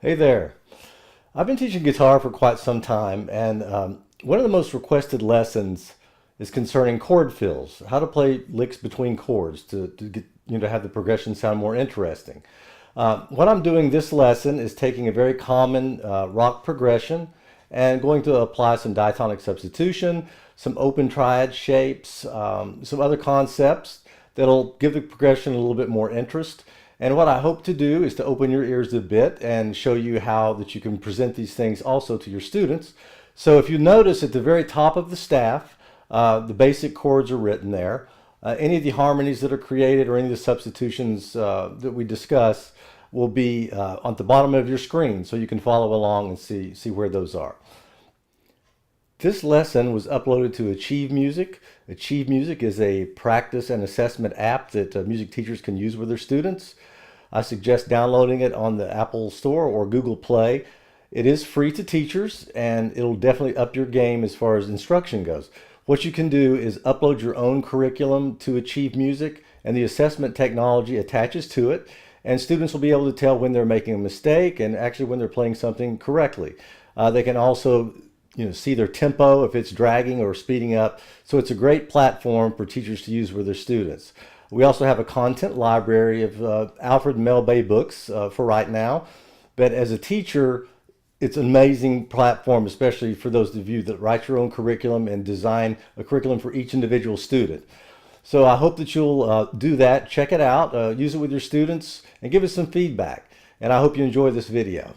Hey there. I've been teaching guitar for quite some time, and one of the most requested lessons is concerning chord fills, how to play licks between chords to get to have the progression sound more interesting. What I'm doing this lesson is taking a very common rock progression and going to apply some diatonic substitution, some open triad shapes, some other concepts that'll give the progression a little bit more interest. And what I hope to do is to open your ears a bit and show you how that you can present these things also to your students. So if you notice at the very top of the staff, the basic chords are written there. Any of the harmonies that are created or any of the substitutions that we discuss will be on the bottom of your screen, so you can follow along and see where those are. This lesson was uploaded to Achieve Music. Achieve Music is a practice and assessment app that music teachers can use with their students. I suggest downloading it on the Apple Store or Google Play. It is free to teachers, and it'll definitely up your game as far as instruction goes. What you can do is upload your own curriculum to Achieve Music, and the assessment technology attaches to it, and students will be able to tell when they're making a mistake and actually when they're playing something correctly. They can also see their tempo, if it's dragging or speeding up. So it's a great platform for teachers to use with their students. We also have a content library of Alfred and Mel Bay books for right now. But as a teacher, it's an amazing platform, especially for those of you that write your own curriculum and design a curriculum for each individual student. So I hope that you'll do that. Check it out, use it with your students, and give us some feedback. And I hope you enjoy this video.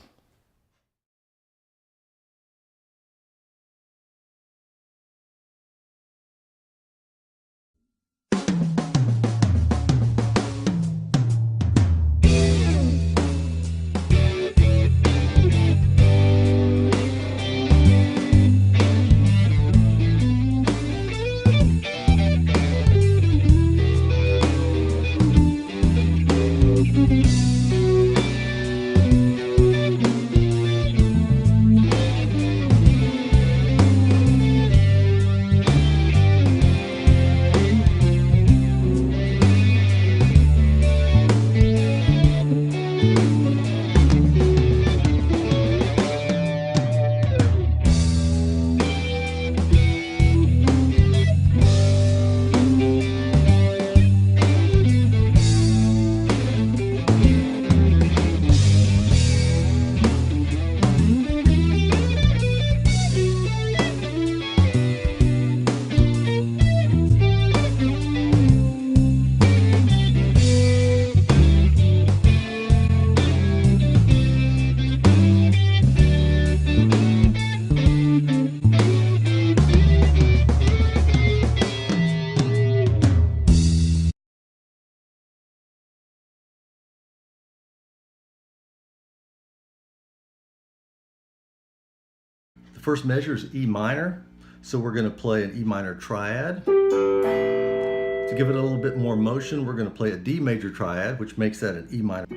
The first measure is E minor, so we're going to play an E minor triad. To give it a little bit more motion, we're going to play a D major triad, which makes that an E minor.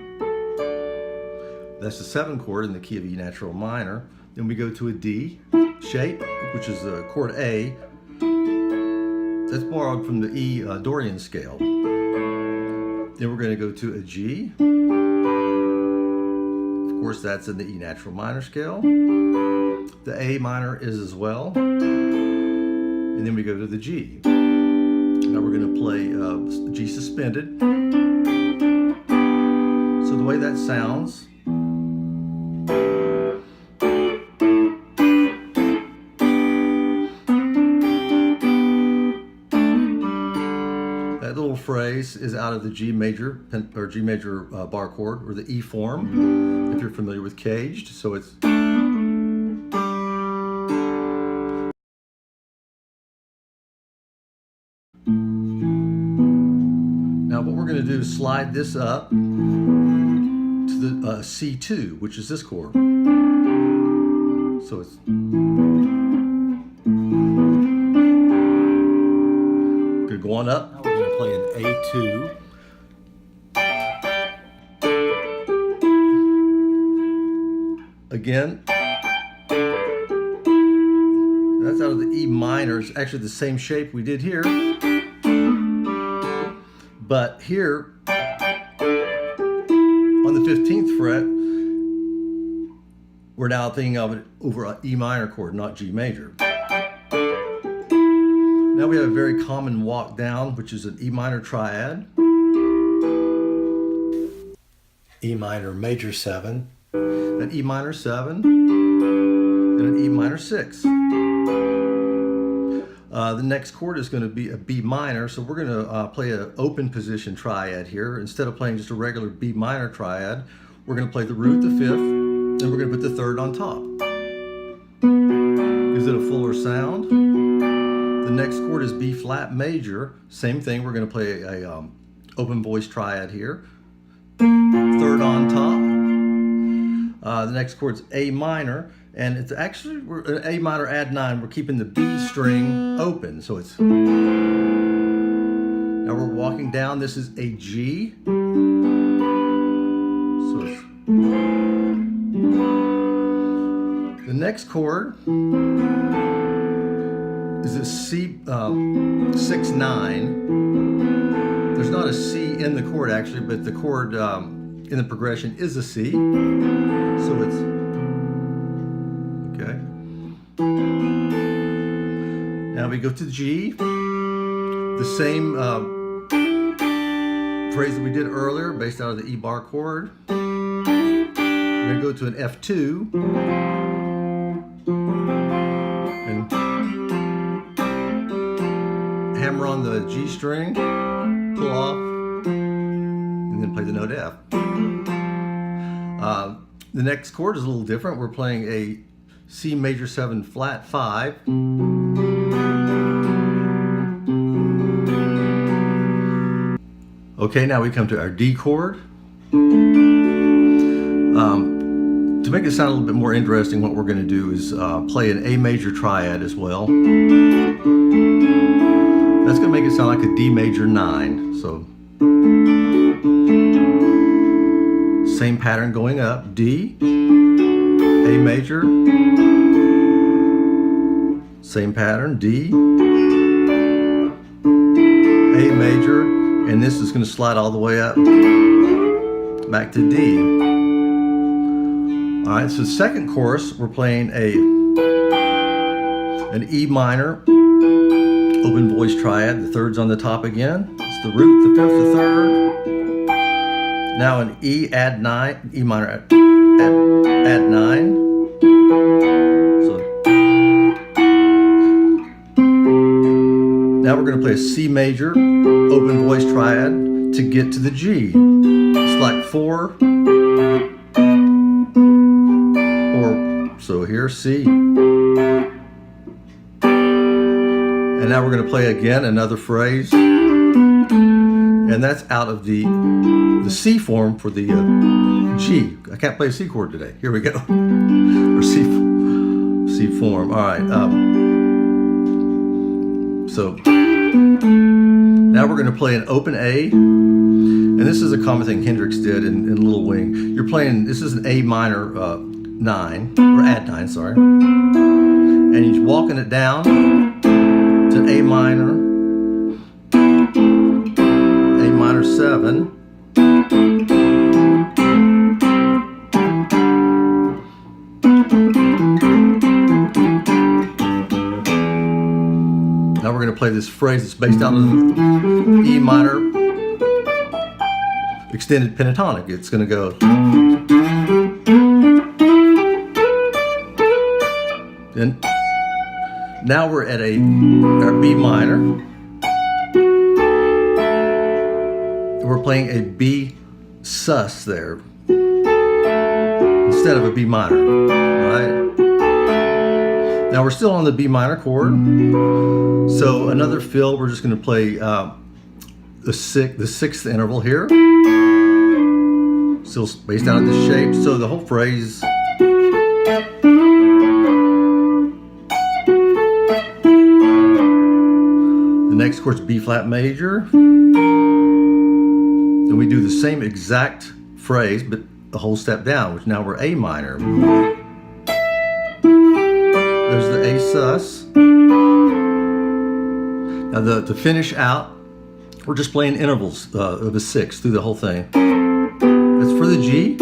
That's the 7th chord in the key of E natural minor. Then we go to a D shape, which is the chord A. That's borrowed from the E Dorian scale. Then we're going to go to a G. Of course, that's in the E natural minor scale. The A minor is as well. And then we go to the G. Now we're going to play G suspended. So the way that sounds, that little phrase is out of the G major or G major bar chord, or the E form, if you're familiar with caged. So it's now what we're going to do is slide this up to the C2, which is this chord. So it's going to go on up. Now we're going to play an A2. Again, that's out of the E minor. It's actually the same shape we did here. But here, on the 15th fret, We're now thinking of it over an E minor chord, not G major. Now we have a very common walk down, which is an E minor triad, E minor major 7, an E minor 7, and an E minor 6. The next chord is going to be a B minor, so we're going to play an open position triad here. Instead of playing just a regular B minor triad, we're going to play the root, the 5th, and we're going to put the 3rd on top. Gives it a fuller sound. The next chord is B flat major. Same thing, we're going to play a open voice triad here. 3rd on top. The next chord is A minor, and it's actually an A minor add 9. We're keeping the B string open, so it's. Now we're walking down. This is a G. So it's. The next chord is a C 6/9. There's not a C in the chord actually, but the chord in the progression is a C. So it's okay. Now we go to G. The same phrase that we did earlier, based out of the E bar chord. We're going to go to an F2. And hammer on the G string, pull off, and then play the note F. The next chord is a little different. We're playing a C major 7 flat 5. Okay, now we come to our D chord. To make it sound a little bit more interesting, what we're going to do is play an A major triad as well. That's going to make it sound like a D major 9. So same pattern going up, D, A major, same pattern, D, A major, and this is going to slide all the way up back to D. All right, so second chorus, we're playing an E minor open voice triad. The 3rd's on the top again. It's the root, the 5th, the 3rd. Now an E add 9, E minor add 9. So now we're going to play a C major open voice triad to get to the G. It's like 4. So here's C. And now we're going to play again another phrase. And that's out of the C form for the G. I can't play a C chord today. Here we go. Or C form. All right. So now we're going to play an open A. And this is a common thing Hendrix did in Little Wing. You're playing, this is an A minor 9, or add 9, sorry. And he's walking it down to an A minor 7. Now we're going to play this phrase that's based out of the E minor extended pentatonic. It's going to go. And now we're at our B minor. We're playing a B sus there instead of a B minor, right? Now we're still on the B minor chord. So another fill, we're just going to play the 6th interval here. Still based out of this shape. So the whole phrase. The next chord's B flat major. And we do the same exact phrase, but a whole step down, which now we're A minor. There's the A sus. Now to finish out, we're just playing intervals of a 6 through the whole thing. That's for the G.